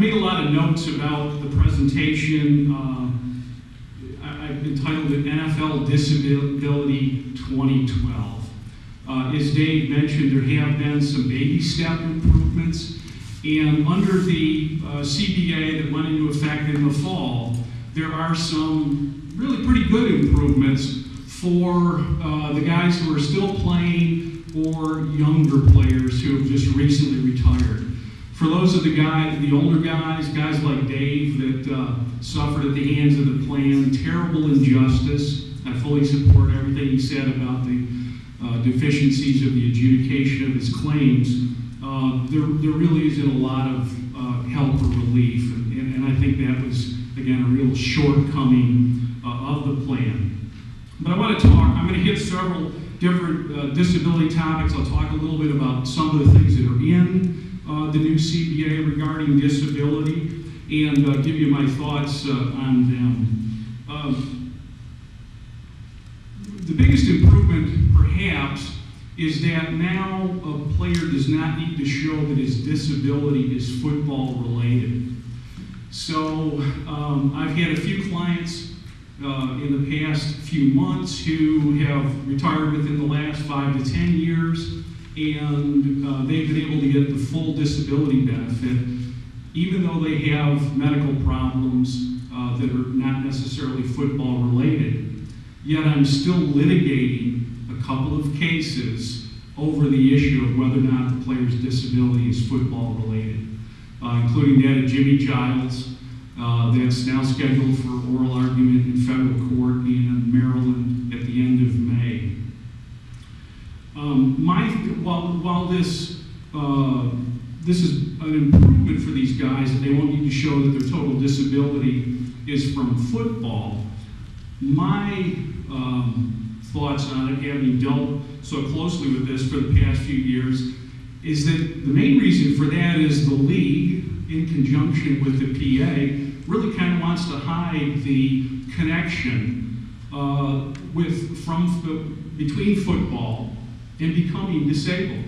made a lot of notes about the presentation. I've entitled it NFL Disability 2012. As Dave mentioned, there have been some baby step improvements, and under the CBA that went into effect in the fall, there are some really pretty good improvements for the guys who are still playing or younger players who have just recently retired. For those of the older guys like Dave that suffered at the hands of the plan, terrible injustice. I fully support everything he said about the deficiencies of the adjudication of his claims. There really isn't a lot of help or relief, and I think that was, again, a real shortcoming of the plan. But I want to talk, I'm going to hit several different disability topics. I'll talk a little bit about some of the things that are in the new CBA regarding disability, and give you my thoughts on them. The biggest improvement, perhaps, is that now a player does not need to show that his disability is football related. So I've had a few clients in the past few months who have retired within the last 5 to 10 years, and they've been able to get the full disability benefit, even though they have medical problems that are not necessarily football related. Yet I'm still litigating a couple of cases over the issue of whether or not the player's disability is football related, including that of Jimmy Giles. That's now scheduled for oral argument in federal court in Maryland at the end of May. While this is an improvement for these guys, and they won't need to show that their total disability is from football, my thoughts on it, having dealt so closely with this for the past few years, is that the main reason for that is the league, in conjunction with the PA, really kind of wants to hide the connection between football and becoming disabled.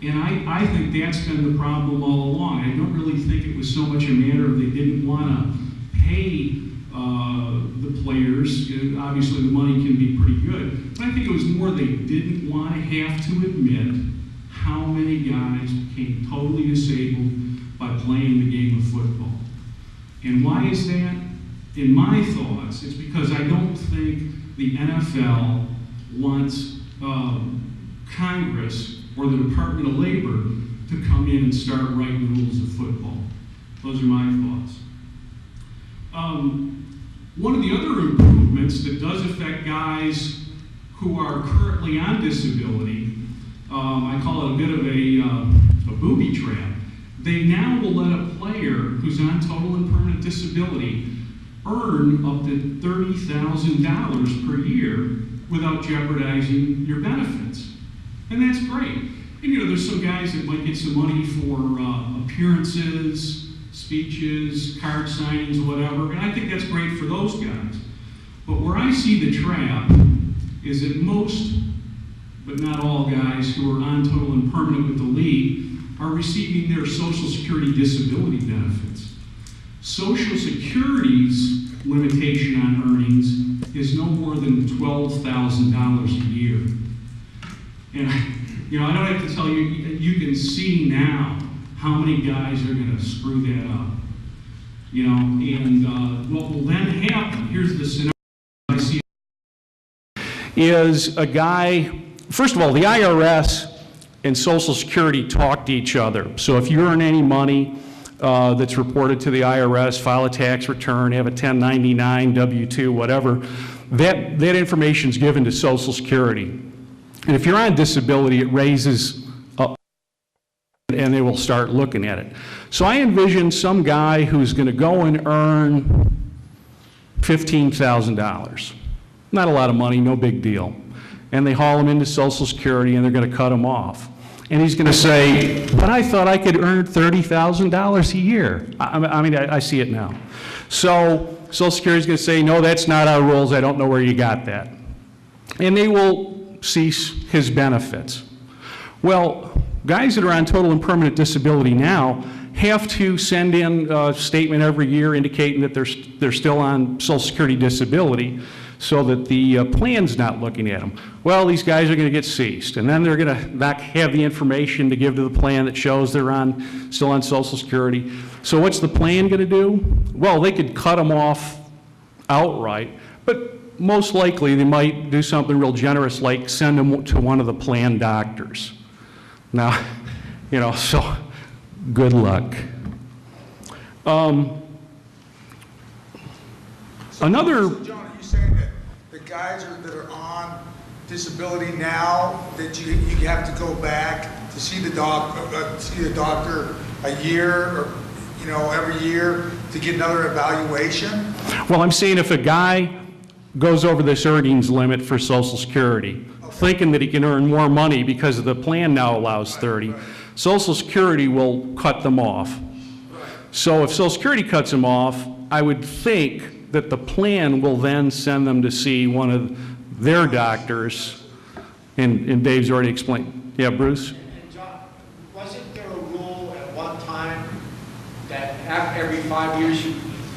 And I think that's been the problem all along. I don't really think it was so much a matter of they didn't want to pay the players. Obviously the money can be pretty good, but I think it was more they didn't want to have to admit how many guys became totally disabled by playing the game of football. And why is that? In my thoughts, it's because I don't think the NFL wants Congress or the Department of Labor to come in and start writing rules of football. Those are my thoughts. One of the other improvements that does affect guys who are currently on disability, I call it a bit of a booby trap. They now will let a player who's on total and permanent disability earn up to $30,000 per year without jeopardizing your benefits. And that's great. And there's some guys that might get some money for appearances, speeches, card signings, whatever, and I think that's great for those guys. But where I see the trap is that most, but not all guys who are on total and permanent with the league are receiving their Social Security disability benefits. Social Security's limitation on earnings is no more than $12,000 a year. And I don't have to tell you, you can see now how many guys are going to screw that up. And what will then happen, here's the scenario I see, is a guy, first of all, the IRS and Social Security talk to each other. So if you earn any money that's reported to the IRS, file a tax return, have a 1099, W-2, whatever, that information is given to Social Security. And if you're on disability, it raises up and they will start looking at it. So I envision some guy who's going to go and earn $15,000. Not a lot of money, no big deal. And they haul him into Social Security and they're going to cut him off. And he's going to say, but I thought I could earn $30,000 a year. I see it now. So Social Security's going to say, no, that's not our rules. I don't know where you got that. And they will cease his benefits. Well, guys that are on total and permanent disability now have to send in a statement every year indicating that they're still on Social Security disability so that the plan's not looking at them. Well, these guys are going to get ceased, and then they're going to not have the information to give to the plan that shows they're still on Social Security. So what's the plan going to do? Well, they could cut them off outright, but most likely they might do something real generous like send them to one of the plan doctors. Now, you know, so good luck. So John, are you saying that the guys that are on disability now, that you have to go back to see the doctor a year, or you know, every year to get another evaluation? Well, I'm saying if a guy goes over this earnings limit for Social Security, thinking that he can earn more money because the plan now allows 30, Social Security will cut them off. So if Social Security cuts them off, I would think that the plan will then send them to see one of their doctors, and Dave's already explained. Yeah, Bruce? And John, wasn't there a rule at one time that every 5 years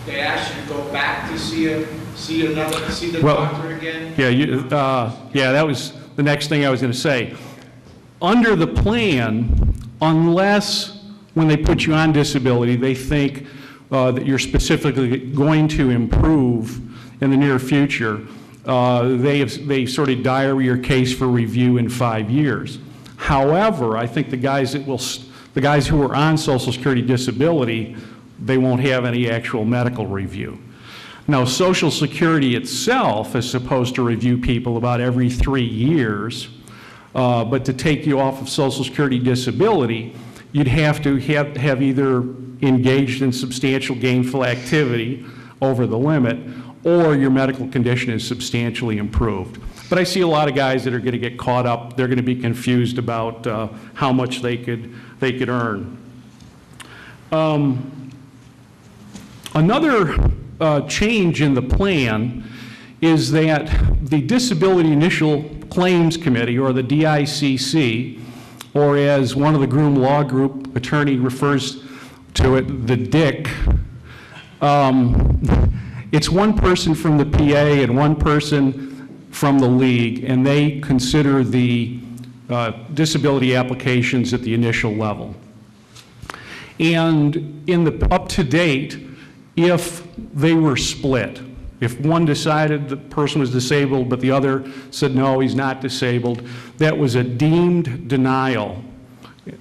they asked you to go back to see the doctor again? Yeah, yeah, that was the next thing I was going to say. Under the plan, unless when they put you on disability, they think that you're specifically going to improve in the near future, they sort of diary your case for review in 5 years. However, I think the guys who are on Social Security disability, they won't have any actual medical review. Now, Social Security itself is supposed to review people about every 3 years, but to take you off of Social Security disability, you'd have to have either engaged in substantial gainful activity over the limit, or your medical condition is substantially improved. But I see a lot of guys that are going to get caught up. They're going to be confused about how much they could earn. Another change in the plan is that the Disability Initial Claims Committee, or the DICC, or as one of the Groom Law Group attorney refers to it, the DIC, it's one person from the PA and one person from the league, and they consider the disability applications at the initial level. And in the up to date, if they were split, if one decided the person was disabled but the other said no, he's not disabled, that was a deemed denial.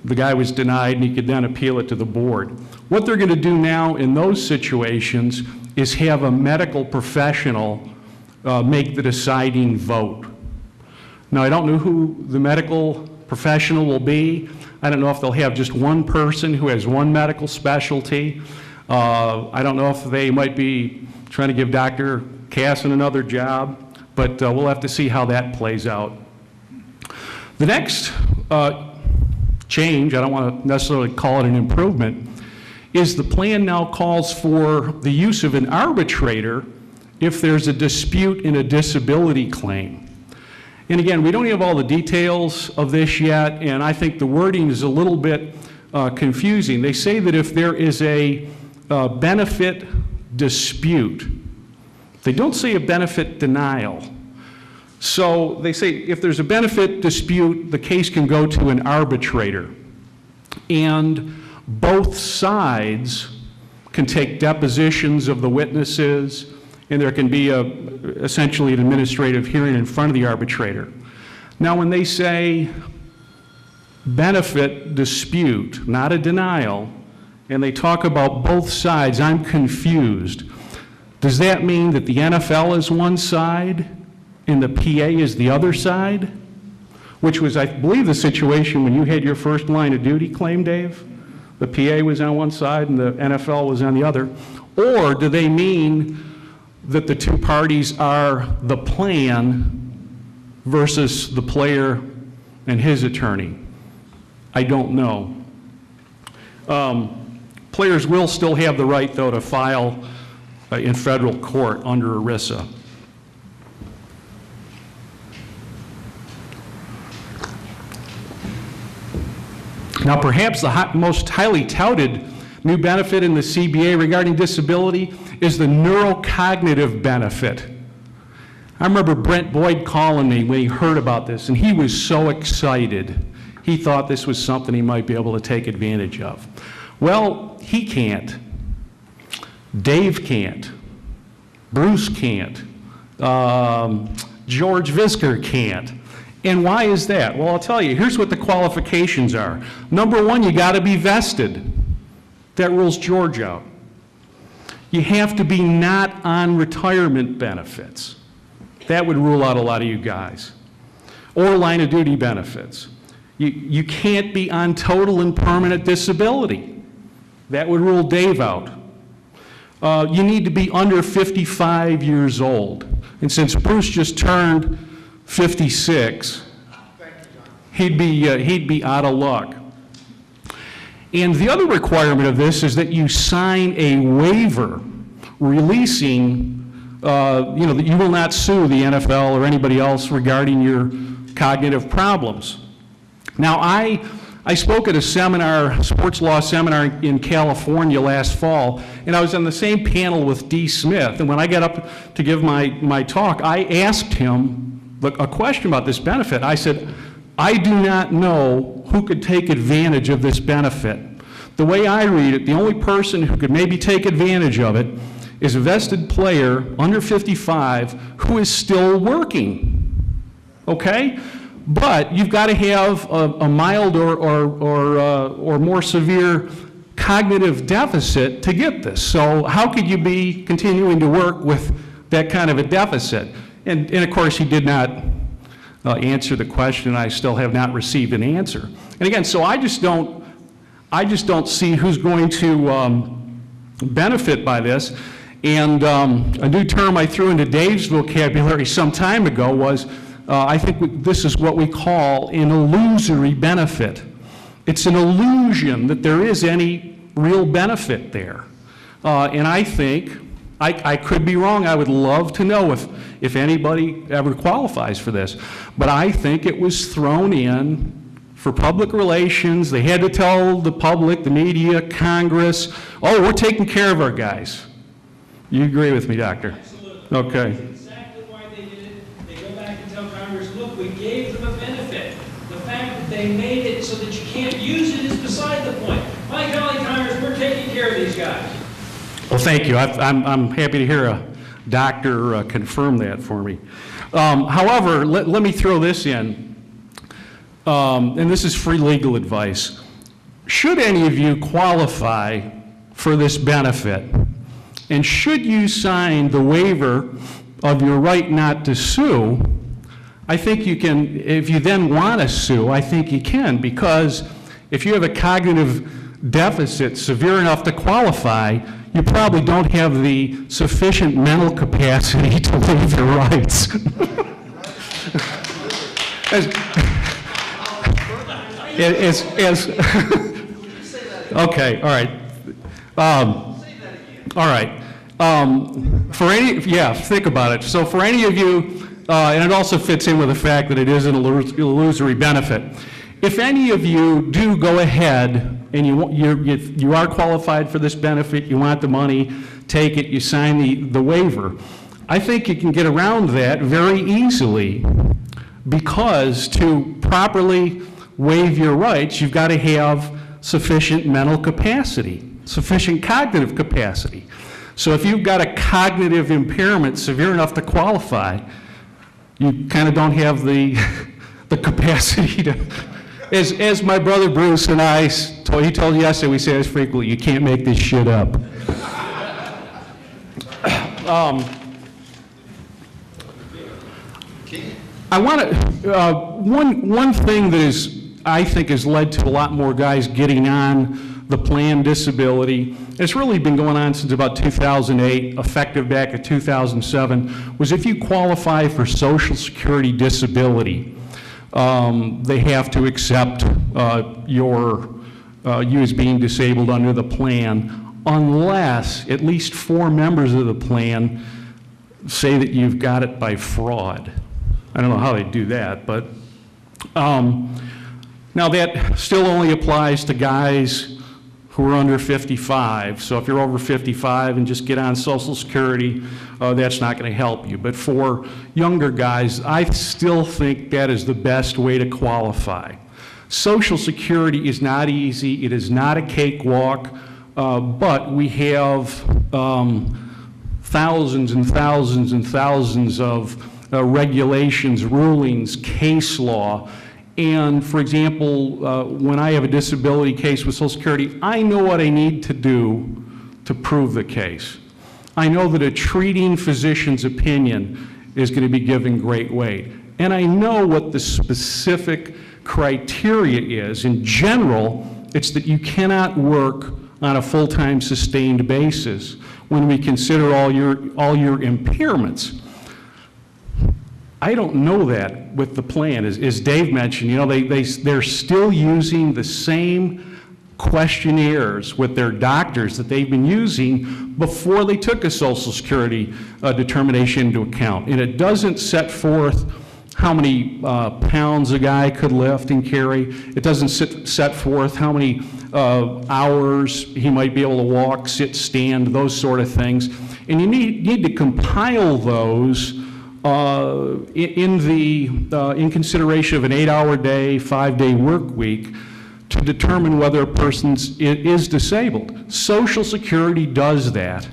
The guy was denied and he could then appeal it to the board. What they're going to do now in those situations is have a medical professional make the deciding vote. Now, I don't know who the medical professional will be. I don't know if they'll have just one person who has one medical specialty. I don't know if they might be trying to give Dr. Casson another job, but we'll have to see how that plays out. The next change, I don't want to necessarily call it an improvement, is the plan now calls for the use of an arbitrator if there's a dispute in a disability claim. And again, we don't have all the details of this yet, and I think the wording is a little bit confusing. They say that if there is a benefit dispute, they don't say a benefit denial. So they say if there's a benefit dispute, the case can go to an arbitrator. And both sides can take depositions of the witnesses, and there can be essentially an administrative hearing in front of the arbitrator. Now, when they say benefit dispute, not a denial, and they talk about both sides, I'm confused. Does that mean that the NFL is one side and the PA is the other side? Which was, I believe, the situation when you had your first line of duty claim, Dave? The PA was on one side and the NFL was on the other. Or do they mean that the two parties are the plan versus the player and his attorney? I don't know. Players will still have the right, though, to file in federal court under ERISA. Now, perhaps the most highly touted new benefit in the CBA regarding disability is the neurocognitive benefit. I remember Brent Boyd calling me when he heard about this, and he was so excited. He thought this was something he might be able to take advantage of. Well, he can't. Dave can't. Bruce can't. George Visker can't. And why is that? Well, I'll tell you, here's what the qualifications are. Number one, you got to be vested. That rules George out. You have to be not on retirement benefits. That would rule out a lot of you guys. Or line of duty benefits. You can't be on total and permanent disability. That would rule Dave out. You need to be under 55 years old. And since Bruce just turned 56, he'd be out of luck. And the other requirement of this is that you sign a waiver releasing, that you will not sue the NFL or anybody else regarding your cognitive problems. Now, I spoke at a seminar, sports law seminar in California last fall, and I was on the same panel with D. Smith, and when I got up to give my talk, I asked him a question about this benefit. I said, I do not know who could take advantage of this benefit. The way I read it, the only person who could maybe take advantage of it is a vested player under 55 who is still working, okay? But you've got to have a mild or more severe cognitive deficit to get this. So how could you be continuing to work with that kind of a deficit? And of course, he did not answer the question. I still have not received an answer. And again, so I just don't see who's going to benefit by this. And a new term I threw into Dave's vocabulary some time ago was, I think this is what we call an illusory benefit. It's an illusion that there is any real benefit there. And I think, I could be wrong, I would love to know if anybody ever qualifies for this, but I think it was thrown in for public relations. They had to tell the public, the media, Congress, oh, we're taking care of our guys. You agree with me, Doctor? Absolutely. Okay. That's exactly why they did it. They go back and tell Congress, look, we gave them a benefit. The fact that they made it so that you can't use it is beside the point. My golly, Congress, we're taking care of these guys. Well, thank you. I'm happy to hear a doctor confirm that for me. However, let me throw this in, and this is free legal advice. Should any of you qualify for this benefit, and should you sign the waiver of your right not to sue, I think you can, if you then want to sue, I think you can, because if you have a cognitive deficit severe enough to qualify, you probably don't have the sufficient mental capacity to waive your rights. Okay, all right. All right. Think about it. So for any of you, and it also fits in with the fact that it is an illusory benefit. If any of you do go ahead and you are qualified for this benefit, you want the money, take it, you sign the waiver, I think you can get around that very easily, because to properly waive your rights, you've got to have sufficient mental capacity, sufficient cognitive capacity. So if you've got a cognitive impairment severe enough to qualify, you kind of don't have the capacity to, as my brother Bruce and I, he told you yesterday, we say this frequently, you can't make this shit up. I want to, one thing that I think has led to a lot more guys getting on the planned disability, it's really been going on since about 2008, effective back in 2007, was if you qualify for Social Security disability, they have to accept you as being disabled under the plan, unless at least 4 members of the plan say that you've got it by fraud. I don't know how they do that, but now that still only applies to guys who are under 55. So if you're over 55 and just get on Social Security, that's not going to help you. But for younger guys, I still think that is the best way to qualify. Social Security is not easy. It is not a cakewalk, but we have thousands and thousands and thousands of regulations, rulings, case law. And for example, when I have a disability case with Social Security, I know what I need to do to prove the case. I know that a treating physician's opinion is going to be given great weight. And I know what the specific criteria is. In general, it's that you cannot work on a full-time sustained basis when we consider all your impairments. I don't know that with the plan. As Dave mentioned, you know, they're still using the same questionnaires with their doctors that they've been using before they took a Social Security determination into account. And it doesn't set forth how many pounds a guy could lift and carry. It doesn't set forth how many hours he might be able to walk, sit, stand, those sort of things. And you need to compile those in consideration of an 8-hour day, 5-day work week to determine whether a person is disabled. Social Security does that.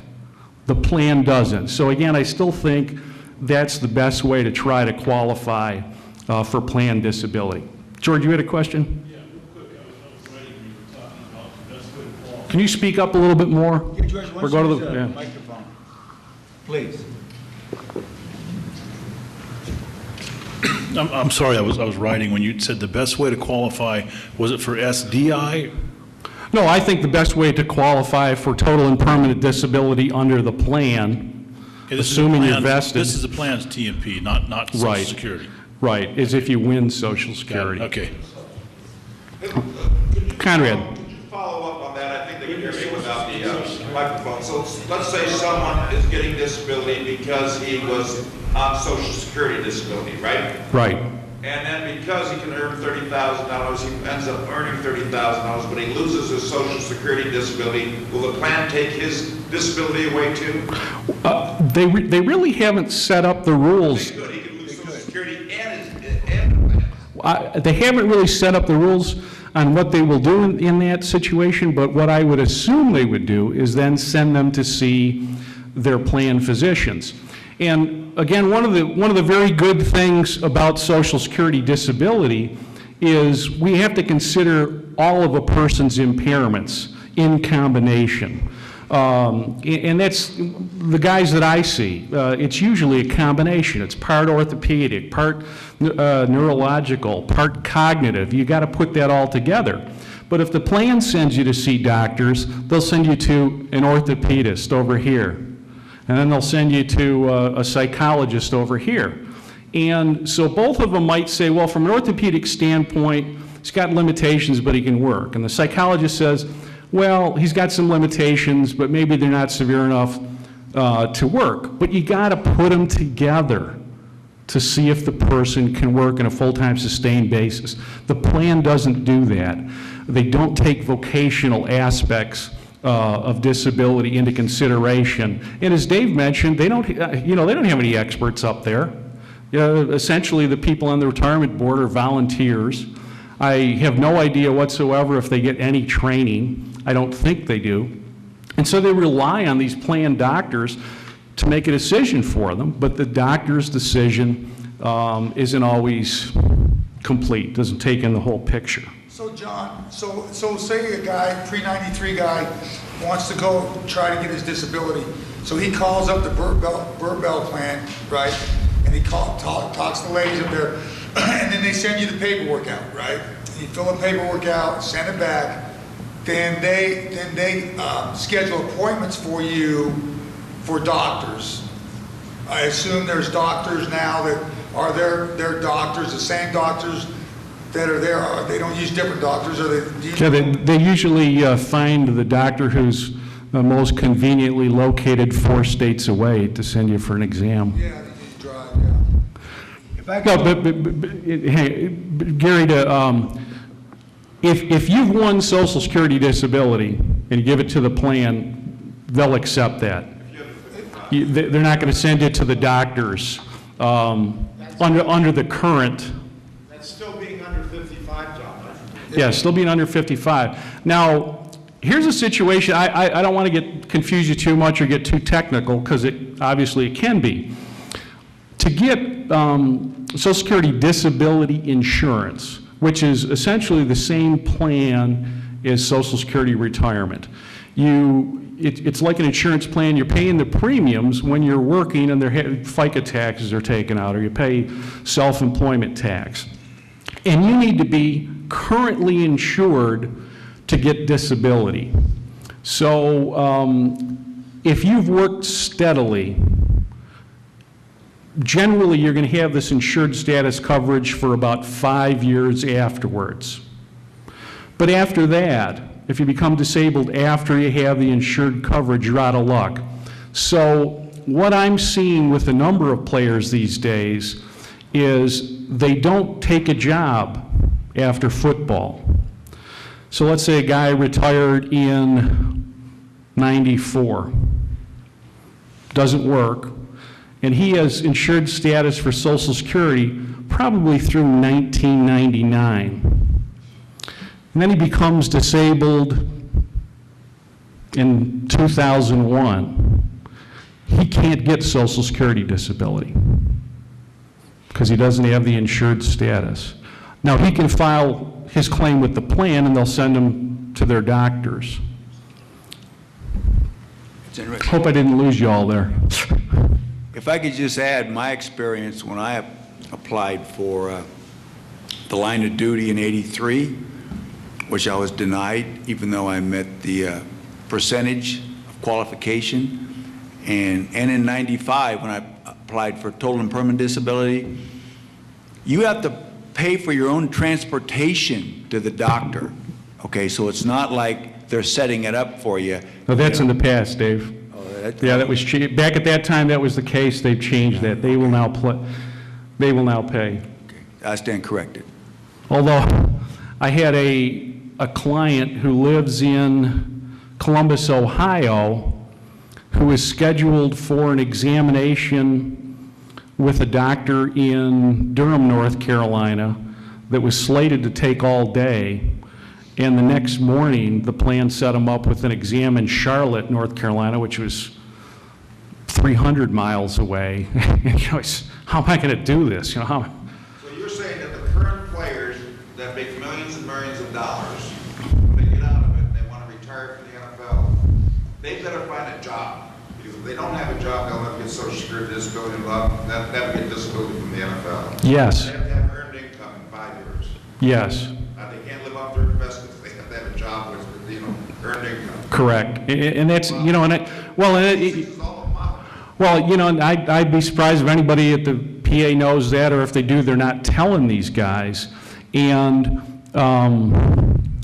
The plan doesn't. So again, I still think that's the best way to try to qualify for planned disability. George, you had a question? Yeah, real quick, I was writing when you were talking about the best way to qualify. Can you speak up a little bit more? Yeah, George, why Or don't go you to use the- the yeah. microphone? Please. I'm sorry, I was writing when you said the best way to qualify, was it for SDI? No, I think the best way to qualify for total and permanent disability under the plan, Okay, this is assuming the you're plan- vested. This is the plan's TMP, not Social Right. Security. Right, is if you win Social Got it, Security. okay. Conrad. Could you follow up on that? I think they can hear me without the microphone. So let's say someone is getting disability because he was on Social Security disability, right? Right. And then because he can earn $30,000, he ends up earning $30,000, but he loses his Social Security disability. Will the plan take his disability away too? They really haven't set up the rules. He could. He could lose Social Security and the plan. They haven't really set up the rules on what they will do in that situation, but what I would assume they would do is then send them to see their plan physicians. And again, one of the very good things about Social Security disability is we have to consider all of a person's impairments in combination. And that's the guys that I see. It's usually a combination. It's part orthopedic, part neurological, part cognitive. You got to put that all together. But if the plan sends you to see doctors, they'll send you to an orthopedist over here. And then they'll send you to a psychologist over here. And so both of them might say, well, from an orthopedic standpoint, he's got limitations, but he can work. And the psychologist says, well, he's got some limitations, but maybe they're not severe enough to work. But you got to put them together to see if the person can work on a full-time sustained basis. The plan doesn't do that. They don't take vocational aspects of disability into consideration. And as Dave mentioned, they don't have any experts up there. Essentially, the people on the retirement board are volunteers. I have no idea whatsoever if they get any training. I don't think they do. And so they rely on these plan doctors to make a decision for them, but the doctor's decision isn't always complete, doesn't take in the whole picture. So John, so say a guy, pre-93 guy, wants to go try to get his disability. So he calls up the Bell plan, right? And he talks to the ladies up there, and then they send you the paperwork out, right? You fill the paperwork out, send it back. Then they schedule appointments for you for doctors. I assume there's doctors now that are their doctors, the same doctors that are there. They don't use different doctors, or They usually find the doctor who's most conveniently located 4 states away to send you for an exam. Yeah, they need to drive, yeah. If I No, could- but hey, Gary, if you've won Social Security disability and you give it to the plan, they'll accept that. They're not going to send it to the doctors under the current. That's still being under 55, John. Yeah, still being under 55. Now, here's a situation, I don't want to confuse you too much or get too technical, because obviously it can be. To get Social Security disability insurance, which is essentially the same plan as Social Security retirement, it's like an insurance plan. You're paying the premiums when you're working and their FICA taxes are taken out, or you pay self-employment tax. And you need to be currently insured to get disability. So if you've worked steadily, generally you're going to have this insured status coverage for about 5 years afterwards. But after that, if you become disabled after you have the insured coverage, you're out of luck. So what I'm seeing with a number of players these days is they don't take a job after football. So let's say a guy retired in '94, doesn't work, and he has insured status for Social Security probably through 1999. And then he becomes disabled in 2001. He can't get Social Security disability because he doesn't have the insured status. Now, he can file his claim with the plan and they'll send him to their doctors. It's interesting. Hope I didn't lose you all there. If I could just add my experience when I applied for the line of duty in '83, which I was denied, even though I met the percentage of qualification. And in '95, when I applied for total and permanent disability, you have to pay for your own transportation to the doctor. Okay, so it's not like they're setting it up for you. No, that's in the past, Dave. Yeah, that was back at that time. That was the case. They've changed that. They will now pay. Okay, I stand corrected. Although I had a client who lives in Columbus, Ohio, who was scheduled for an examination with a doctor in Durham, North Carolina, that was slated to take all day. And the next morning, the plan set him up with an exam in Charlotte, North Carolina, which was 300 miles away. And, how am I going to do this? So you're saying that the current players that make millions and millions of dollars, when they get out of it and they want to retire from the NFL, they better find a job. Because if they don't have a job, they'll never get Social Security disability and they'll never get disability from the NFL. Yes. They have to have earned income in 5 years. Yes. They can't live off their investments. They have to have a job with, earned income. Correct. And that's, and I'd be surprised if anybody at the PA knows that, or if they do, they're not telling these guys. And I'm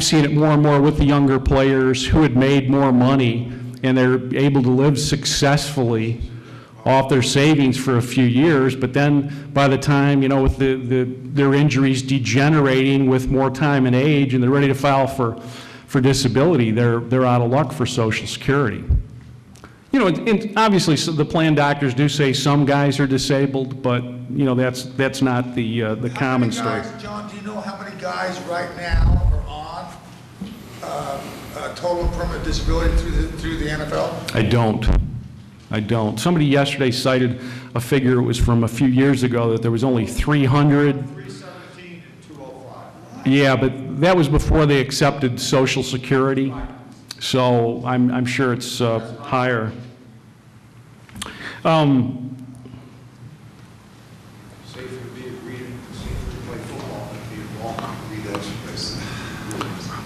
seeing it more and more with the younger players who had made more money and they're able to live successfully off their savings for a few years, but then by the time, with their injuries degenerating with more time and age and they're ready to file for disability, they're out of luck for Social Security. And obviously the plan doctors do say some guys are disabled, but that's not the common story. John, do you know how many guys right now are on total and permanent disability through the NFL? I don't. Somebody yesterday cited a figure, it was from a few years ago, that there was only 300. 317 and 205. Yeah, but that was before they accepted Social Security. So I'm sure it's higher. Safer to be agreed, safer to play football than to be involved.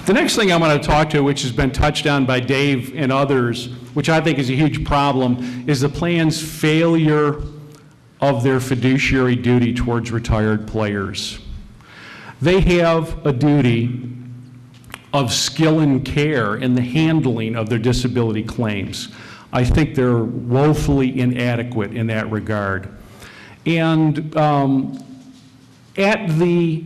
The next thing I'm going to talk to, which has been touched on by Dave and others, which I think is a huge problem, is the plan's failure of their fiduciary duty towards retired players. They have a duty of skill and care in the handling of their disability claims. I think they're woefully inadequate in that regard. And at the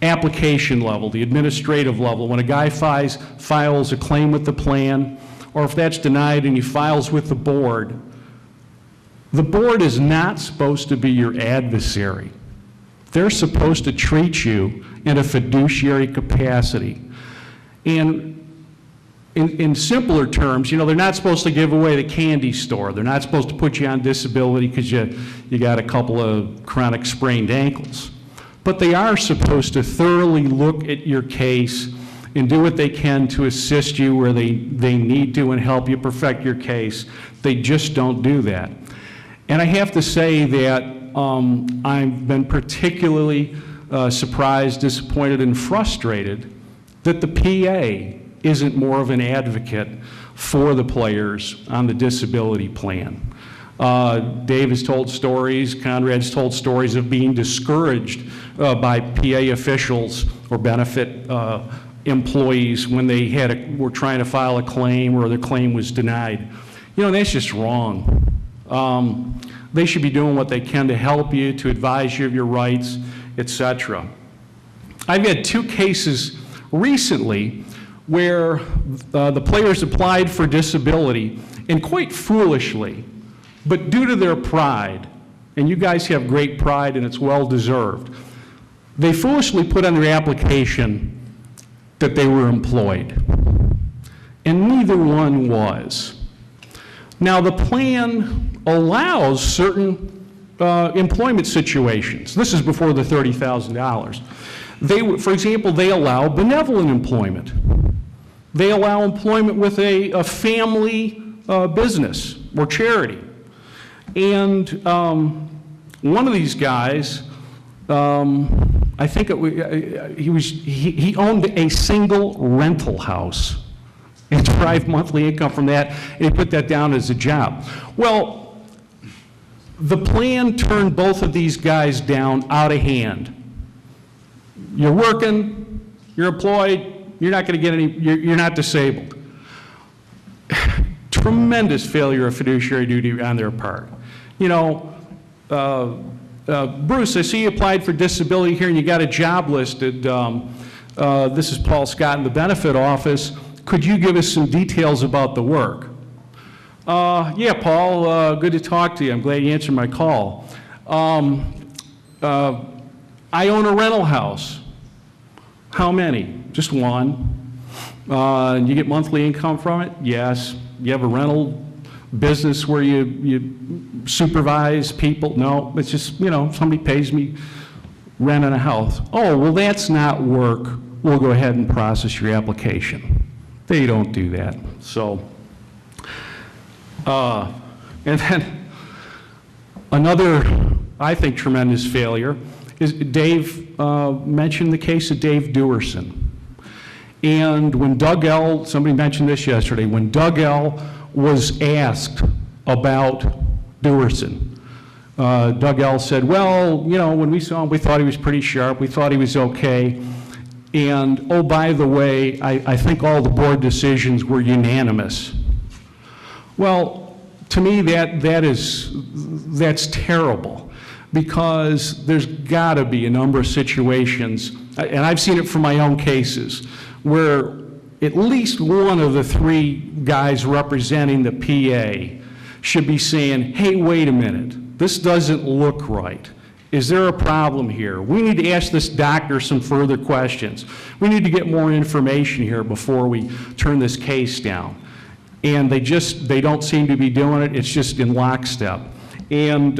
application level, the administrative level, when a guy files a claim with the plan, or if that's denied and he files with the board is not supposed to be your adversary. They're supposed to treat you in a fiduciary capacity. And in simpler terms, they're not supposed to give away the candy store. They're not supposed to put you on disability because you got a couple of chronic sprained ankles. But they are supposed to thoroughly look at your case and do what they can to assist you where they need to and help you perfect your case. They just don't do that. And I have to say that I've been particularly surprised, disappointed, and frustrated that the PA isn't more of an advocate for the players on the disability plan. Dave has told stories, Conrad's told stories of being discouraged by PA officials or benefit employees when they were trying to file a claim or their claim was denied. That's just wrong. They should be doing what they can to help you, to advise you of your rights, etc. I've had 2 cases recently where the players applied for disability, and quite foolishly, but due to their pride, and you guys have great pride and it's well deserved, they foolishly put on their application that they were employed. And neither one was. Now the plan allows certain employment situations. This is before the $30,000. For example, they allow benevolent employment. They allow employment with a family business or charity. And one of these guys, I think he owned a single rental house and derived monthly income from that, and he put that down as a job. Well, the plan turned both of these guys down out of hand. You're working, you're employed, you're not going to get any, you're not disabled. Tremendous failure of fiduciary duty on their part. Bruce, I see you applied for disability here and you got a job listed. This is Paul Scott in the benefit office. Could you give us some details about the work? Yeah, Paul, good to talk to you. I'm glad you answered my call. I own a rental house. How many? Just one. You get monthly income from it? Yes. You have a rental business where you supervise people? No, it's just, somebody pays me rent on a house. Oh, well, that's not work. We'll go ahead and process your application. They don't do that. So, and then another, I think, tremendous failure is Dave mentioned the case of Dave Dewerson. And when Doug L., somebody mentioned this yesterday, when Doug L. was asked about Dewerson, Doug L. said, well, when we saw him, we thought he was pretty sharp, we thought he was okay, and oh, by the way, I think all the board decisions were unanimous. Well, to me, that's terrible, because there's got to be a number of situations, and I've seen it from my own cases, where at least one of the 3 guys representing the PA should be saying, hey, wait a minute, this doesn't look right. Is there a problem here? We need to ask this doctor some further questions. We need to get more information here before we turn this case down. And they don't seem to be doing it. It's just in lockstep. And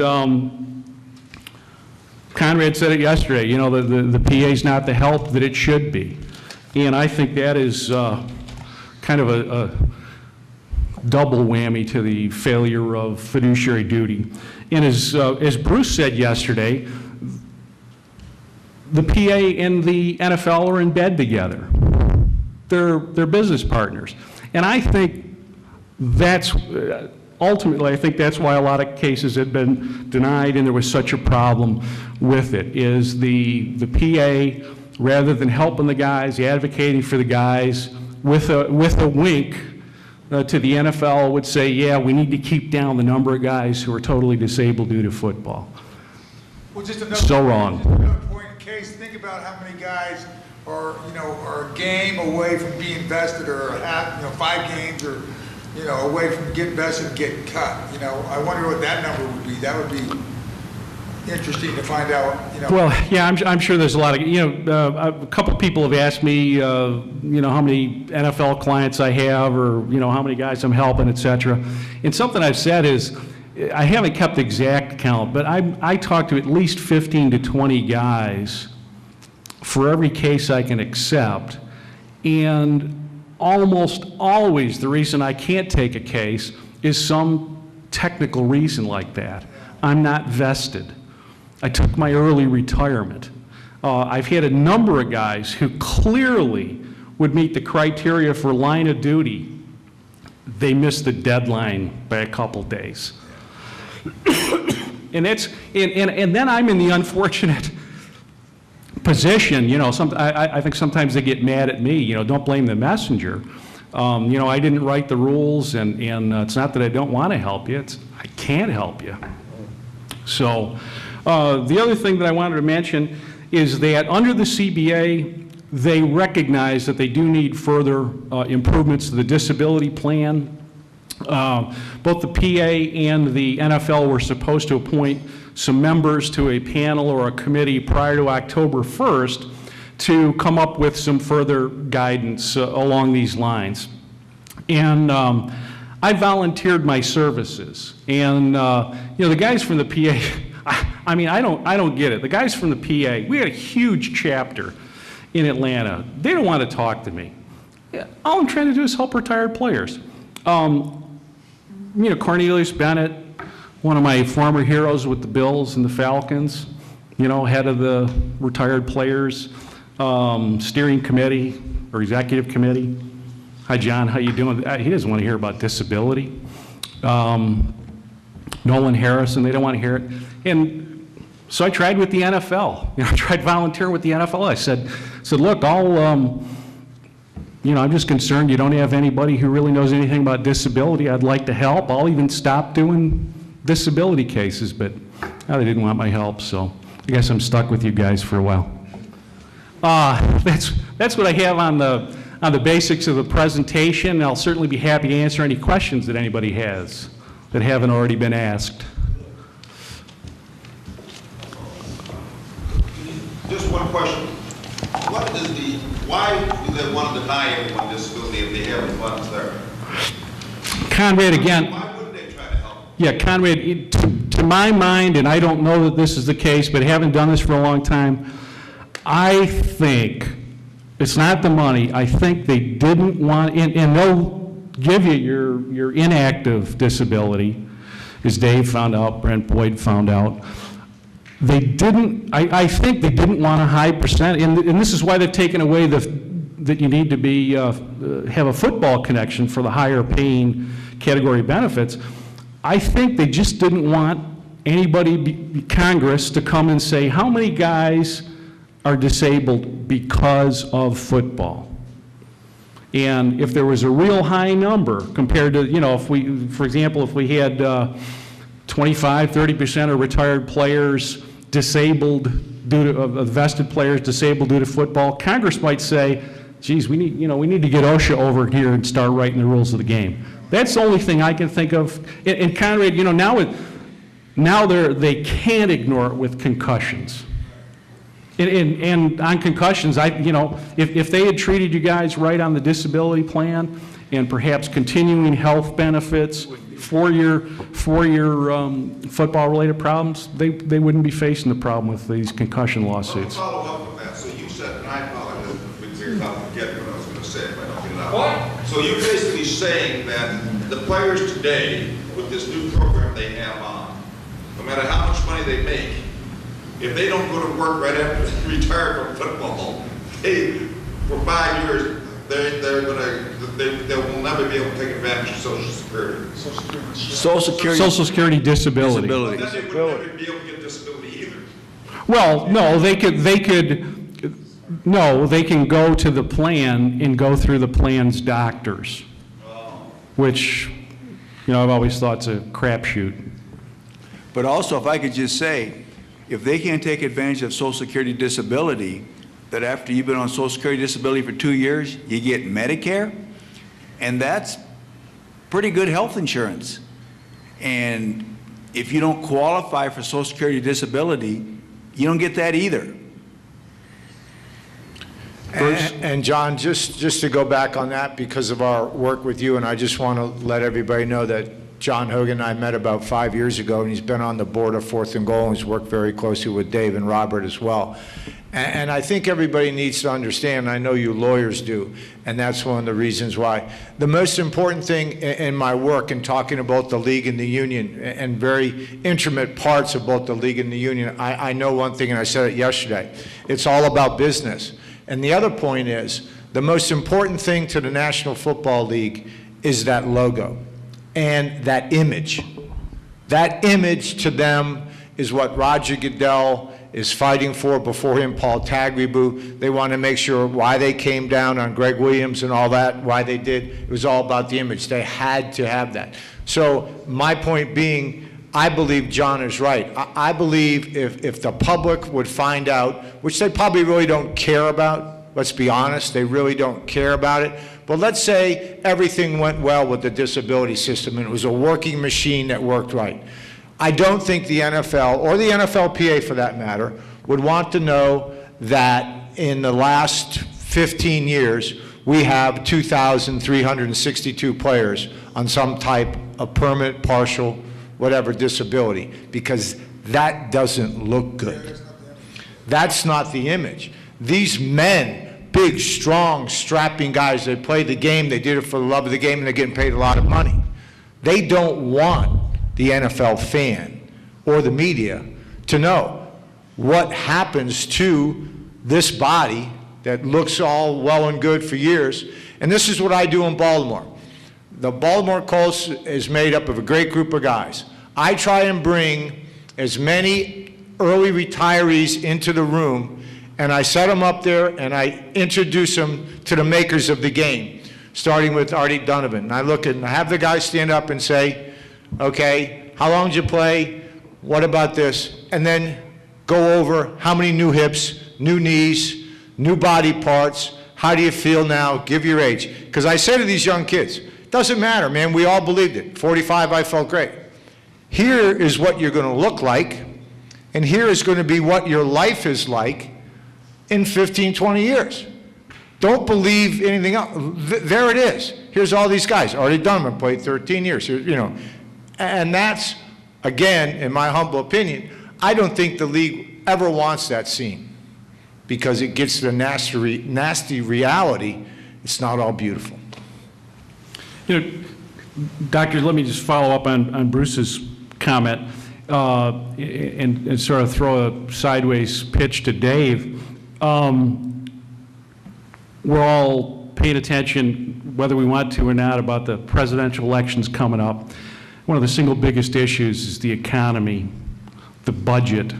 Conrad said it yesterday, the PA's not the help that it should be. And I think that is kind of a double whammy to the failure of fiduciary duty. And as Bruce said yesterday, the PA and the NFL are in bed together. They're business partners. And I think ultimately, I think that's why a lot of cases have been denied and there was such a problem with it, is the PA, rather than helping the guys, advocating for the guys, with a wink to the NFL would say, yeah, we need to keep down the number of guys who are totally disabled due to football. Well, just another, so wrong. Just another point case, think about how many guys are, are a game away from being vested, or have, 5 games, or, away from getting vested and getting cut. I wonder what that number would be. That would be interesting to find out, Well, yeah, I'm sure there's a lot of, a couple of people have asked me, how many NFL clients I have, or, how many guys I'm helping, et cetera. And something I've said is, I haven't kept the exact count, but I talk to at least 15 to 20 guys for every case I can accept. And almost always the reason I can't take a case is some technical reason like that. I'm not vested. I took my early retirement. I've had a number of guys who clearly would meet the criteria for line of duty. They missed the deadline by a couple days. And then I'm in the unfortunate position, I think sometimes they get mad at me, don't blame the messenger. I didn't write the rules, and it's not that I don't want to help you, I can't help you. So the other thing that I wanted to mention is that under the CBA, they recognize that they do need further improvements to the disability plan. Both the PA and the NFL were supposed to appoint some members to a panel or a committee prior to October 1st to come up with some further guidance along these lines. And I volunteered my services. And the guys from the PA, I don't get it. The guys from the PA, we had a huge chapter in Atlanta. They don't want to talk to me. All I'm trying to do is help retired players. Cornelius Bennett, one of my former heroes with the Bills and the Falcons, head of the retired players steering committee or executive committee. Hi, John, how you doing? He doesn't want to hear about disability. Nolan Harrison, they don't want to hear it. And so I tried with the NFL. I tried volunteering with the NFL. I said, look, I'm just concerned you don't have anybody who really knows anything about disability. I'd like to help. I'll even stop doing disability cases, but they didn't want my help, so I guess I'm stuck with you guys for a while. That's what I have on the basics of the presentation. I'll certainly be happy to answer any questions that anybody has that haven't already been asked. Just one question. Why do they want to deny everyone disability if they have the funds there? Conrad, again. Why wouldn't they try to help? Yeah, Conrad, to my mind, and I don't know that this is the case, but having done this for a long time, I think it's not the money. I think they didn't want, and they'll give you your inactive disability, as Dave found out, Brent Boyd found out. They didn't, I think they didn't want a high percent, and this is why they've taken away that you need to be, have a football connection for the higher paying category benefits. I think they just didn't want anybody, Congress, to come and say, how many guys are disabled because of football? And if there was a real high number compared to, if we, for example, if we had 25, 30% of retired players disabled due to, vested players disabled due to football, Congress might say, geez, we need to get OSHA over here and start writing the rules of the game. That's the only thing I can think of. And Conrad, now they can't ignore it with concussions. And on concussions, if they had treated you guys right on the disability plan and perhaps continuing health benefits for your football-related problems, they wouldn't be facing the problem with these concussion lawsuits. Follow up with that. So you said, and I apologize, we figured out to get what I was going to say if I don't get it out. What? So you're basically saying that the players today, with this new program they have on, no matter how much money they make, if they don't go to work right after they retire from football, for 5 years, they will never be able to take advantage of Social Security. Social Security disability. But then they would never be able to get disability either. Well, no, they can go to the plan and go through the plan's doctors, which, I've always thought is a crapshoot. But also, if I could just say, if they can't take advantage of Social Security disability, that after you've been on Social Security disability for 2 years, you get Medicare, and that's pretty good health insurance. And if you don't qualify for Social Security disability, you don't get that either. And John, just to go back on that because of our work with you, and I just want to let everybody know that John Hogan and I met about 5 years ago, and he's been on the board of 4th and Goal, and he's worked very closely with Dave and Robert as well. And I think everybody needs to understand, and I know you lawyers do, and that's one of the reasons why. The most important thing in my work in talking about the league and the union and very intimate parts of both the league and the union, I know one thing, and I said it yesterday. It's all about business. And the other point is, the most important thing to the National Football League is that logo and that image. That image to them is what Roger Goodell is fighting for, before him Paul Tagliabue. They want to make sure why they came down on Greg Williams and all that, why they did. It was all about the image. They had to have that. So my point being, I believe John is right. I believe if the public would find out, which they probably really don't care about, let's be honest, they really don't care about it, but let's say everything went well with the disability system and it was a working machine that worked right. I don't think the NFL, or the NFLPA for that matter, would want to know that in the last 15 years we have 2,362 players on some type of permanent, partial, whatever disability, because that doesn't look good. That's not the image. These men, big, strong, strapping guys, they play the game, they did it for the love of the game, and they're getting paid a lot of money. They don't want the NFL fan or the media to know what happens to this body that looks all well and good for years. And this is what I do in Baltimore. The Baltimore Colts is made up of a great group of guys. I try and bring as many early retirees into the room, and I set them up there and I introduce them to the makers of the game, starting with Artie Donovan. And I look at and I have the guys stand up and say, okay, how long did you play? What about this? And then go over how many new hips, new knees, new body parts, how do you feel now, give your age. Because I say to these young kids, doesn't matter, man, we all believed it. 45, I felt great. Here is what you're going to look like, and here is going to be what your life is like in 15, 20 years. Don't believe anything else. There it is. Here's all these guys. Artie Donovan played 13 years. Here, you know, and that's, again, in my humble opinion, I don't think the league ever wants that scene, because it gets to the nasty reality. It's not all beautiful. You know, doctors, let me just follow up on Bruce's comment and sort of throw a sideways pitch to Dave. We're all paying attention, whether we want to or not, about the presidential elections coming up. One of the single biggest issues is the economy, the budget,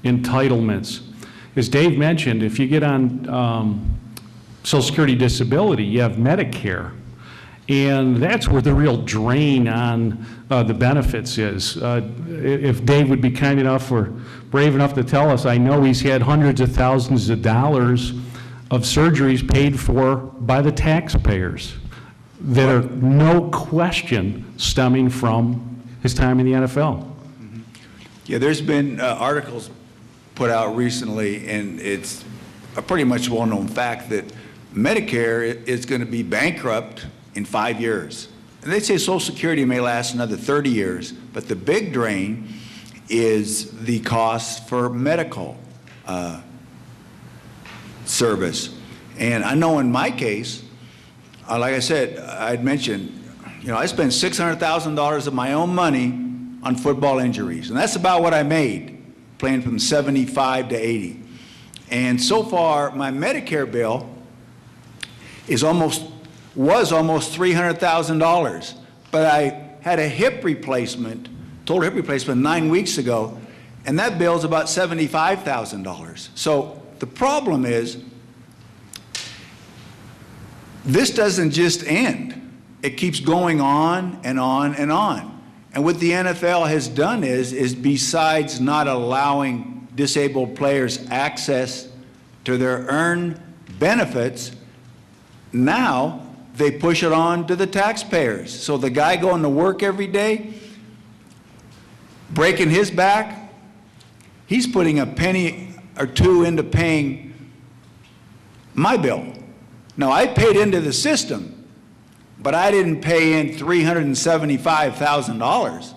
entitlements. As Dave mentioned, if you get on Social Security disability, you have Medicare. And that's where the real drain on the benefits is. If Dave would be kind enough or brave enough to tell us, I know he's had hundreds of thousands of dollars of surgeries paid for by the taxpayers that are no question stemming from his time in the NFL. Mm-hmm. Yeah, there's been articles put out recently, and it's a pretty much well-known fact that Medicare is going to be bankrupt in 5 years. And they say Social Security may last another 30 years, but the big drain is the cost for medical service. And I know in my case, like I said, I'd mentioned, you know, I spent $600,000 of my own money on football injuries, and that's about what I made, playing from 75 to 80. And so far, my Medicare bill was almost $300,000, but I had a hip replacement, total hip replacement 9 weeks ago, and that bill's about $75,000. So the problem is, this doesn't just end. It keeps going on and on and on. And what the NFL has done is besides not allowing disabled players access to their earned benefits, now they push it on to the taxpayers. So the guy going to work every day, breaking his back, he's putting a penny or two into paying my bill. Now, I paid into the system, but I didn't pay in $375,000.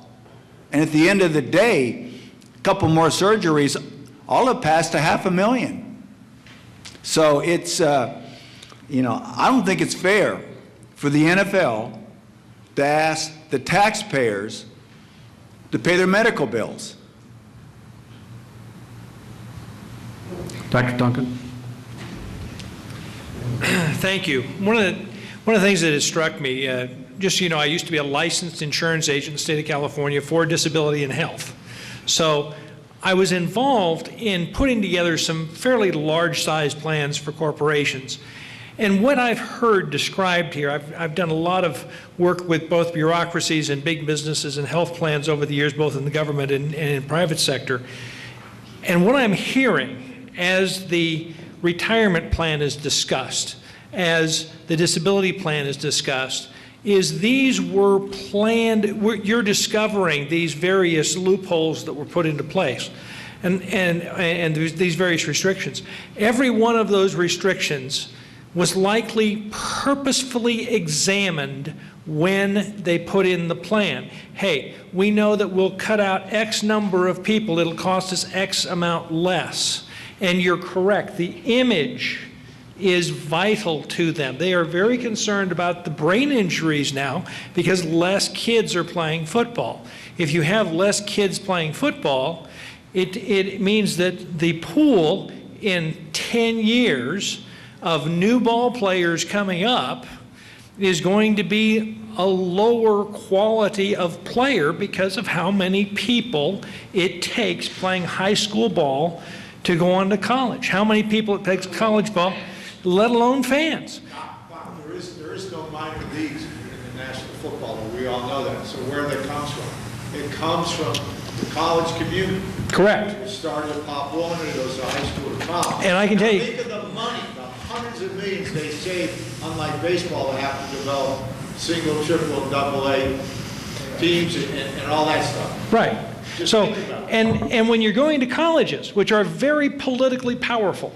And at the end of the day, a couple more surgeries, all have passed to $500,000. So it's, you know, I don't think it's fair for the NFL to ask the taxpayers to pay their medical bills. Dr. Duncan? Thank you. One of the things that has struck me, just so you know, I used to be a licensed insurance agent in the state of California for disability and health. So I was involved in putting together some fairly large-sized plans for corporations. And what I've heard described here, I've done a lot of work with both bureaucracies and big businesses and health plans over the years, both in the government and in private sector. And what I'm hearing as the retirement plan is discussed, as the disability plan is discussed, is these were planned, you're discovering these various loopholes that were put into place and these various restrictions. Every one of those restrictions was likely purposefully examined when they put in the plan. Hey, we know that we'll cut out X number of people, it'll cost us X amount less. And you're correct, the image is vital to them. They are very concerned about the brain injuries now because less kids are playing football. If you have less kids playing football, it means that the pool in 10 years of new ball players coming up is going to be a lower quality of player because of how many people it takes playing high school ball to go on to college. How many people it takes college ball, let alone fans. There is no minor leagues in the National Football League. We all know that. So where that comes from? It comes from the college community. Correct. It started at Pop Warner, it goes to high school to college. And I can tell you, think of the money, the hundreds of millions they save, unlike baseball that have to develop single, triple, and double A teams and all that stuff. right. Just So, think about it. and when you're going to colleges, which are very politically powerful,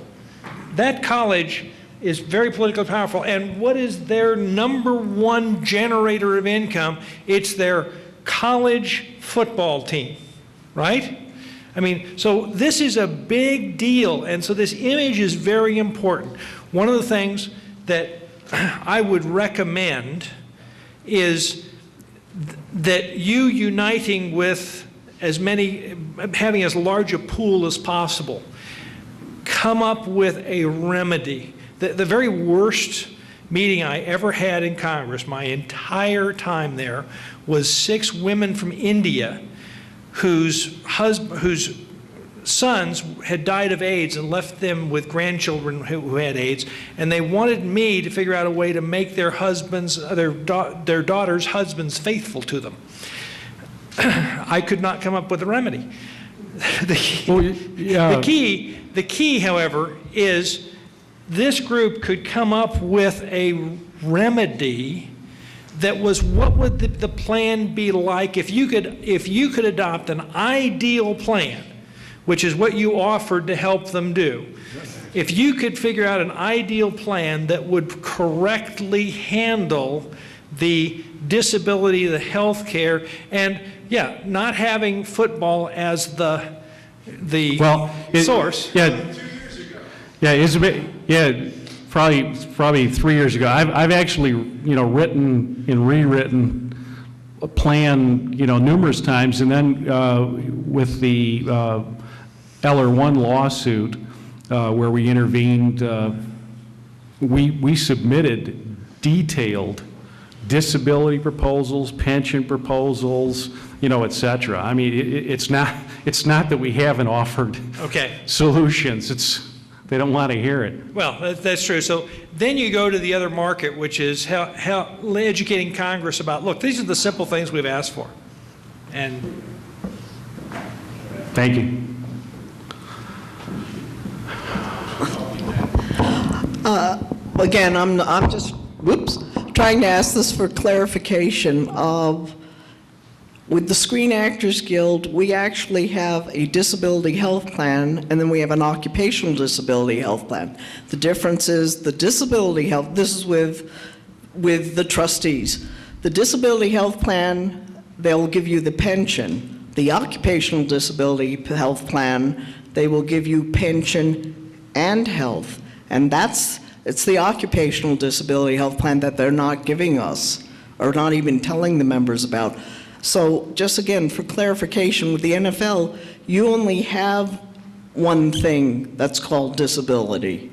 that college is very politically powerful. And what is their number one generator of income? It's their college football team, right? I mean, so this is a big deal. And so this image is very important. One of the things that I would recommend is that you uniting with as many, having as large a pool as possible, come up with a remedy. The very worst meeting I ever had in Congress, my entire time there, was 6 women from India whose sons had died of AIDS and left them with grandchildren who had AIDS, and they wanted me to figure out a way to make their husbands, their daughters' husbands faithful to them. I could not come up with a remedy. The key, however, is this group could come up with a remedy that was, what would the plan be like if you could adopt an ideal plan, which is what you offered to help them do. If you could figure out an ideal plan that would correctly handle the disability, the health care, and yeah, not having football as the source. Probably 3 years ago. I've actually, written and rewritten a plan, numerous times, and then with the Eller1 lawsuit where we intervened, we submitted detailed disability proposals, pension proposals, et cetera. I mean, it's not that we haven't offered solutions. They don't want to hear it. Well, that's true. So then you go to the other market, which is how educating Congress about, look, these are the simple things we've asked for. And thank you. Again, I'm just, trying to ask this for clarification of, with the Screen Actors Guild, we actually have a disability health plan, and then we have an occupational disability health plan. The difference is the disability health, this is with the trustees. The disability health plan, they'll give you the pension. The occupational disability health plan, they will give you pension and health. And it's the occupational disability health plan that they're not giving us, or not even telling the members about. So just again, for clarification, with the NFL, you only have one thing that's called disability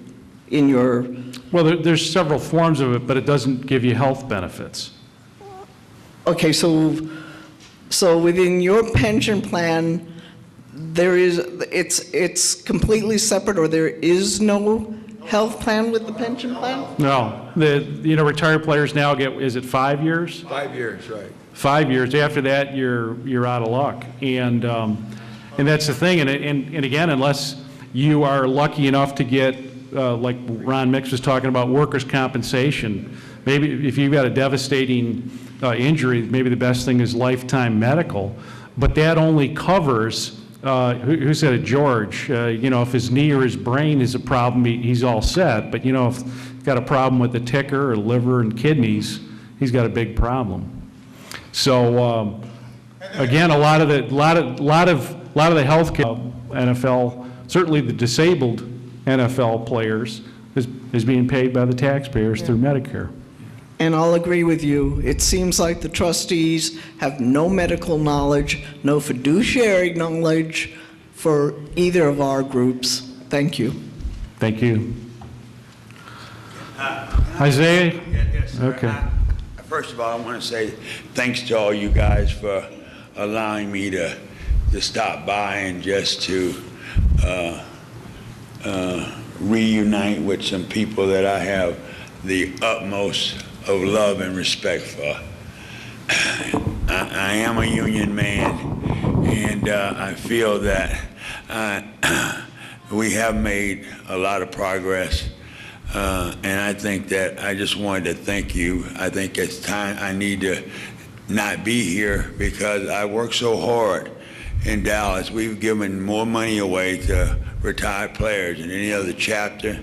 in your... Well, there's several forms of it, but it doesn't give you health benefits. Okay, so within your pension plan, it's completely separate, or there is no health plan with the pension plan? No. Retired players now get, is it 5 years? 5 years, right. 5 years. After that, you're out of luck. And that's the thing. And again, unless you are lucky enough to get, like Ron Mix was talking about, workers' compensation, maybe if you've got a devastating injury, maybe the best thing is lifetime medical. But that only covers, who said it? George. If his knee or his brain is a problem, he's all set. But if he's got a problem with the ticker or liver and kidneys, he's got a big problem. So again, a lot of the health care NFL, certainly the disabled NFL players, is being paid by the taxpayers through Medicare. And I'll agree with you. It seems like the trustees have no medical knowledge, no fiduciary knowledge for either of our groups. Thank you. Thank you. Isaiah? Yes, sir. Okay. First of all, I want to say thanks to all you guys for allowing me to stop by and just to reunite with some people that I have the utmost of love and respect for. I am a union man, and I feel that we have made a lot of progress. And I think that I just wanted to thank you. I think it's time I need to not be here because I work so hard in Dallas. We've given more money away to retired players than any other chapter.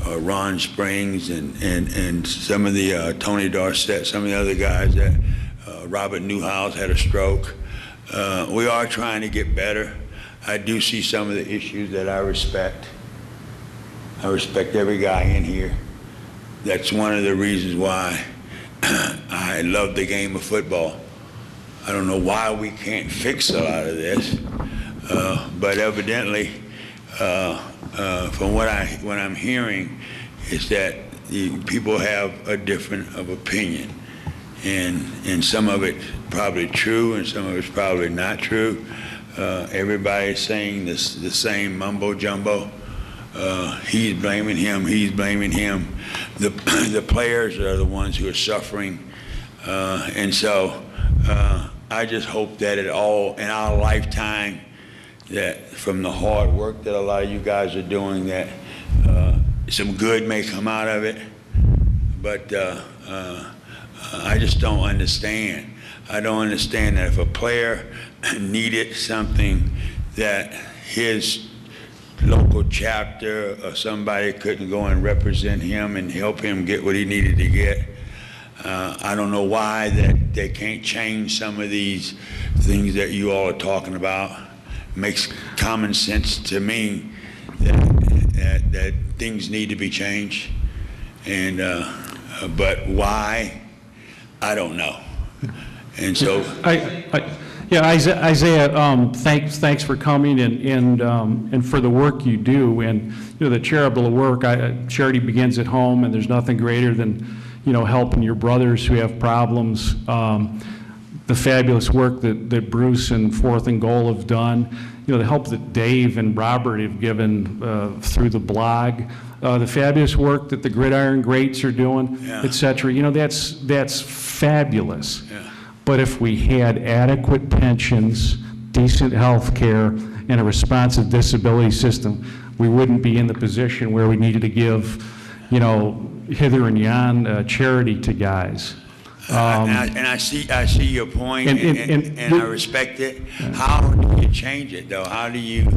Ron Springs and some of the Tony Dorsett, some of the other guys that Robert Newhouse had a stroke. We are trying to get better. I do see some of the issues that I respect. I respect every guy in here. That's one of the reasons why I love the game of football. I don't know why we can't fix a lot of this, but evidently, from what I'm hearing, is that people have a different of opinion, and some of it probably true, and some of it's probably not true. Everybody's saying the same mumbo jumbo. He's blaming him. He's blaming him. The players are the ones who are suffering, and so I just hope that in our lifetime, that from the hard work that a lot of you guys are doing, that some good may come out of it. But I just don't understand. I don't understand that if a player needed something that his local chapter or somebody couldn't go and represent him and help him get what he needed to get. I don't know why that they can't change some of these things that you all are talking about. It makes common sense to me that things need to be changed, and but why, I don't know. And so Isaiah, thanks for coming and for the work you do, and the charitable work. Charity begins at home, and there's nothing greater than helping your brothers who have problems. The fabulous work that Bruce and Fourth and Goal have done, the help that Dave and Robert have given through the blog, the fabulous work that the Gridiron Greats are doing, et cetera. That's fabulous. Yeah. But if we had adequate pensions, decent health care, and a responsive disability system, we wouldn't be in the position where we needed to give you know, hither and yon charity to guys. And I see your point, and I respect it. How do you change it, though? How do you,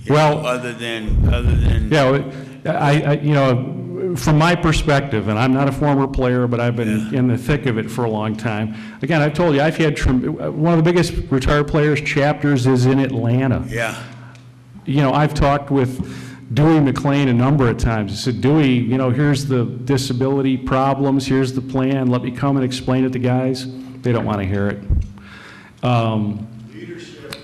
other than? Yeah, you know, from my perspective, and I'm not a former player, but I've been in the thick of it for a long time. Again, I've told you, I've had one of the biggest retired players chapters is in Atlanta. Yeah. You know, I've talked with Dewey McLean a number of times. I said, Dewey, you know, here's the disability problems, here's the plan, let me come and explain it to guys. They don't want to hear it. Leadership.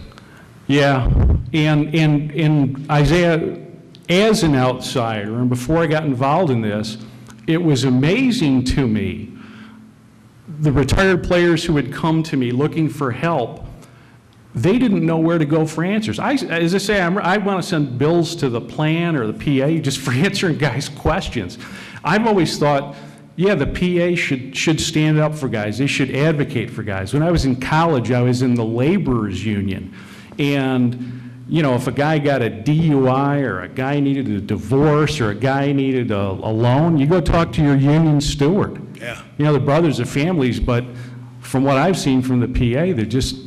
Yeah, and Isaiah, as an outsider, and before I got involved in this, it was amazing to me, the retired players who had come to me looking for help, they didn't know where to go for answers. As I say, I want to send bills to the plan or the PA just for answering guys' questions. I've always thought, yeah, the PA should stand up for guys. They should advocate for guys. When I was in college, I was in the laborers union. And, you know, if a guy got a DUI or a guy needed a divorce or a guy needed a loan, you go talk to your union steward. Yeah. You know, the brothers are families, but from what I've seen from the PA, they're just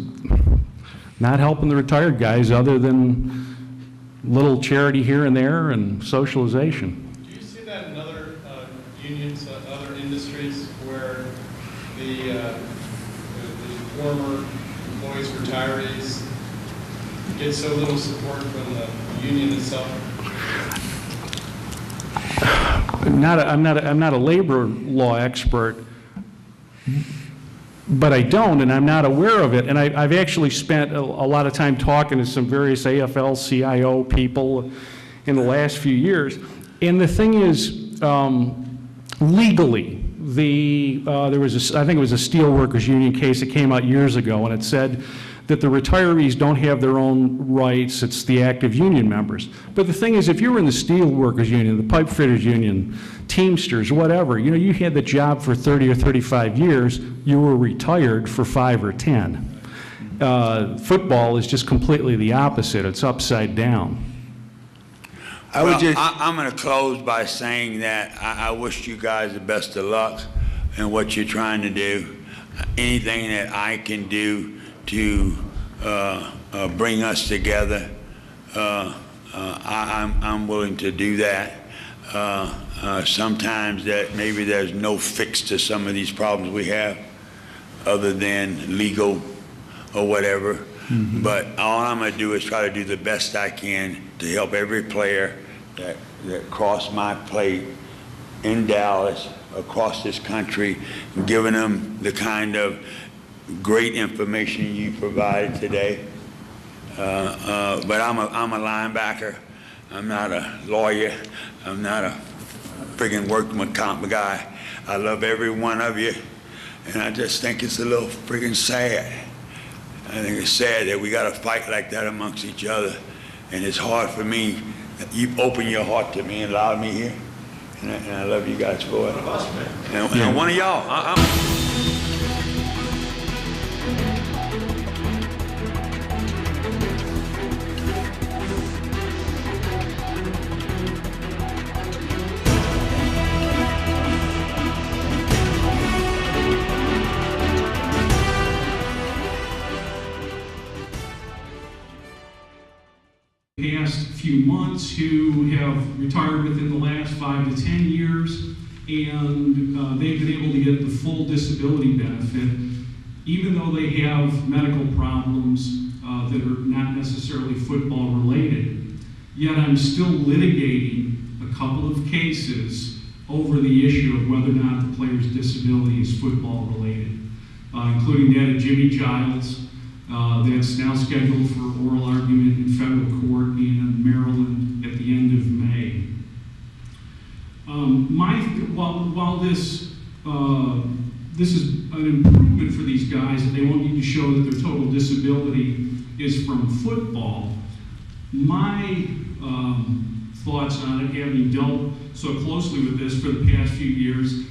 not helping the retired guys other than little charity here and there and socialization. Do you see that in other unions, other industries, where the former employees, retirees, get so little support from the union itself? I'm not a labor law expert, but I don't, and I'm not aware of it. And I've actually spent a lot of time talking to some various AFL-CIO people in the last few years. And the thing is, legally, there was I think it was a steelworkers union case that came out years ago, and it said that the retirees don't have their own rights, it's the active union members. But the thing is, if you were in the steelworkers union, the pipe fitters union, Teamsters, whatever, you know, you had the job for 30 or 35 years, you were retired for 5 or 10. Football is just completely the opposite, it's upside down. I'm going to close by saying that I wish you guys the best of luck in what you're trying to do. Anything that I can do to bring us together, I'm willing to do that. Sometimes that maybe there's no fix to some of these problems we have other than legal or whatever. Mm-hmm. But all I'm going to do is try to do the best I can to help every player that crossed my plate in Dallas, across this country, giving them the kind of great information you provided today. But I'm a linebacker. I'm not a lawyer. I'm not a friggin' workman comp guy. I love every one of you, and I just think it's a little friggin' sad. I think it's sad that we got to fight like that amongst each other, and it's hard for me. You open your heart to me and allow me here, and I love you guys for it. And one of y'all. Past few months who have retired within the last 5 to 10 years, and they've been able to get the full disability benefit, even though they have medical problems that are not necessarily football related. Yet I'm still litigating a couple of cases over the issue of whether or not the player's disability is football related, including that of Jimmy Childs. That's now scheduled for oral argument in federal court in Maryland at the end of May. While this is an improvement for these guys, and they won't need to show that their total disability is from football, my thoughts on it, having dealt so closely with this for the past few years,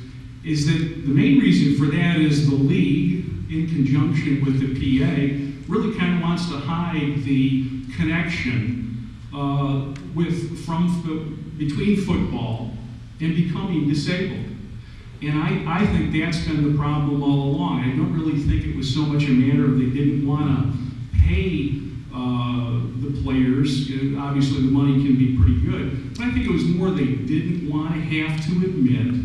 is that the main reason for that is the league, in conjunction with the PA, really kind of wants to hide the connection between football and becoming disabled. And I think that's been the problem all along. I don't really think it was so much a matter of they didn't want to pay the players. Obviously, the money can be pretty good. But I think it was more they didn't want to have to admit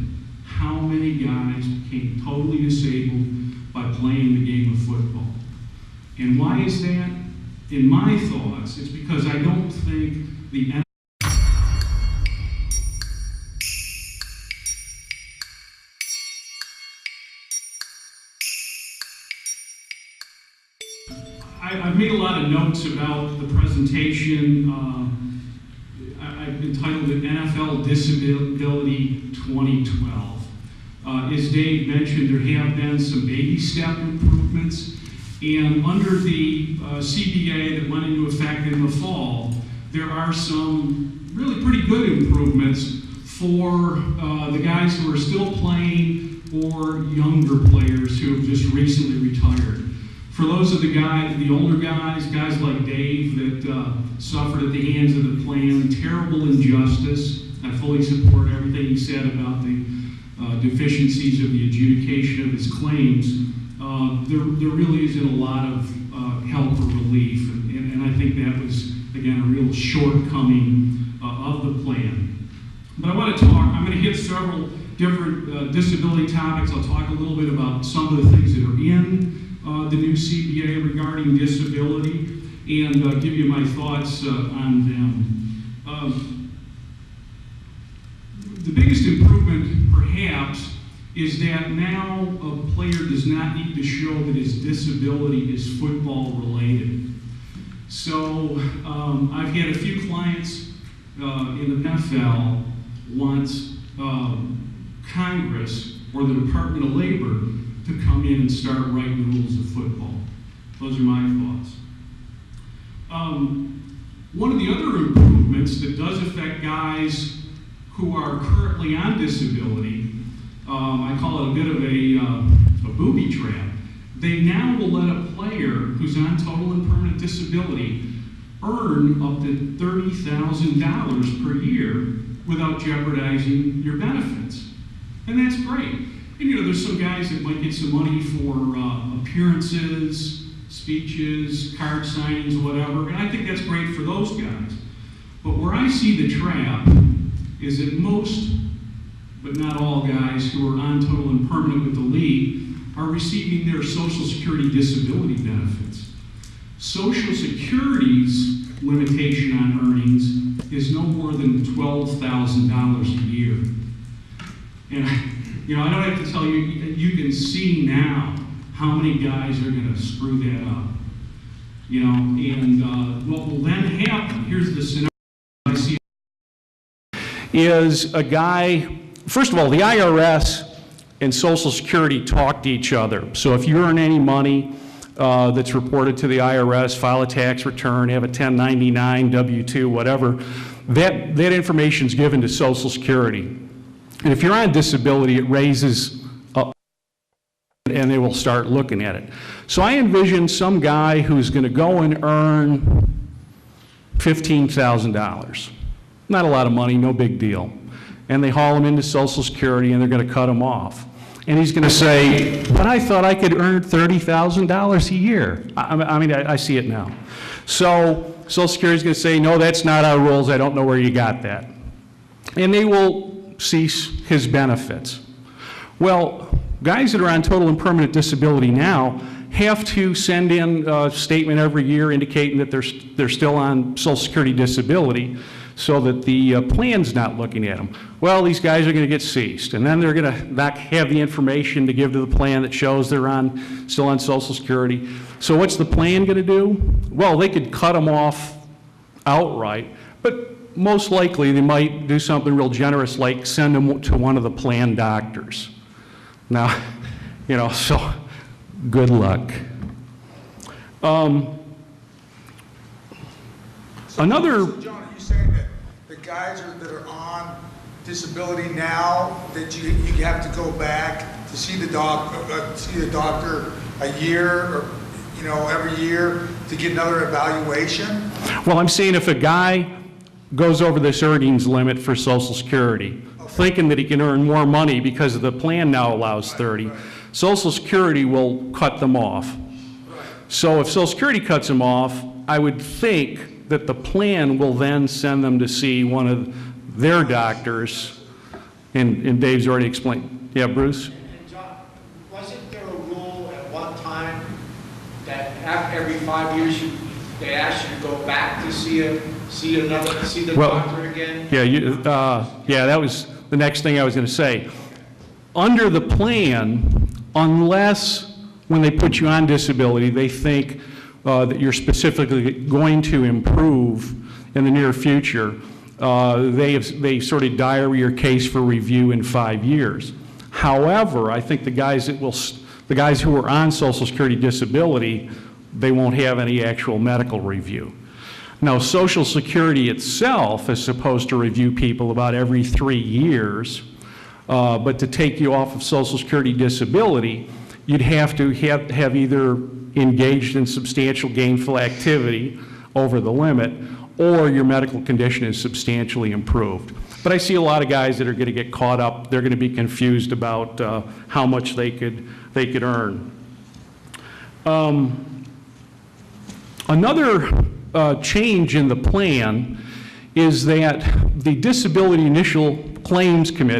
how many guys became totally disabled by playing the game of football. And why is that? In my thoughts, it's because I don't think the I've made a lot of notes about the presentation. I've entitled it NFL Disability 2012. As Dave mentioned, there have been some baby step improvements, and under the CBA that went into effect in the fall, there are some really pretty good improvements for the guys who are still playing or younger players who have just recently retired. For those of the older guys like Dave that suffered at the hands of the plan, terrible injustice. I fully support everything he said about the deficiencies of the adjudication of his claims. There really isn't a lot of help or relief, and I think that was, again, a real shortcoming of the plan. But I want to talk, I'm going to hit several different disability topics. I'll talk a little bit about some of the things that are in the new CBA regarding disability, and give you my thoughts on them. The biggest improvement, perhaps, is that now a player does not need to show that his disability is football related. So I've had a few clients in the NFL want Congress or the Department of Labor to come in and start writing the rules of football. Those are my thoughts. One of the other improvements that does affect guys who are currently on disability, I call it a bit of a booby trap. They now will let a player who's on total and permanent disability earn up to $30,000 per year without jeopardizing your benefits. And that's great. And there's some guys that might get some money for appearances, speeches, card signings, whatever, and I think that's great for those guys. But where I see the trap is that most, but not all guys who are on total and permanent with the league are receiving their Social Security disability benefits. Social Security's limitation on earnings is no more than $12,000 a year. And I don't have to tell you, you can see now how many guys are going to screw that up. And what will then happen, here's the scenario I see, is a guy, first of all, the IRS and Social Security talk to each other. So if you earn any money that's reported to the IRS, file a tax return, have a 1099, W-2, whatever, that information is given to Social Security. And if you're on disability, it raises up and they will start looking at it. So I envision some guy who's going to go and earn $15,000. Not a lot of money, no big deal. And they haul him into Social Security and they're going to cut him off. And he's going to say, but I thought I could earn $30,000 a year. I mean, I see it now. So Social Security's going to say, no, that's not our rules. I don't know where you got that. And they will cease his benefits. Well, guys that are on total and permanent disability now have to send in a statement every year indicating that they're still on Social Security disability so that the plan's not looking at them. Well, these guys are going to get ceased, and then they're going to not have the information to give to the plan that shows they're still on Social Security. So what's the plan going to do? Well, they could cut them off outright, but most likely they might do something real generous like send them to one of the plan doctors. Now, so good luck. Another... So John, are you saying that the guys that are on disability now, that you have to go back to see the doctor a year or every year to get another evaluation? Well, I'm saying if a guy goes over this earnings limit for Social Security, thinking that he can earn more money because the plan now allows 30, Social Security will cut them off. So if Social Security cuts them off, I would think that the plan will then send them to see one of their doctors, and Dave's already explained. Yeah, Bruce? And John, wasn't there a rule at one time that after every 5 years, they asked you to go back to see the doctor again? Yeah, that was the next thing I was going to say. Under the plan, unless when they put you on disability, they think that you're specifically going to improve in the near future, they sort of diary your case for review in 5 years. However, I think the guys who are on Social Security disability, they won't have any actual medical review. Now, Social Security itself is supposed to review people about every 3 years, but to take you off of Social Security disability, you'd have to have either engaged in substantial gainful activity over the limit, or your medical condition is substantially improved. But I see a lot of guys that are going to get caught up. They're going to be confused about how much they could earn. Another change in the plan is that the Disability Initial Claims Committee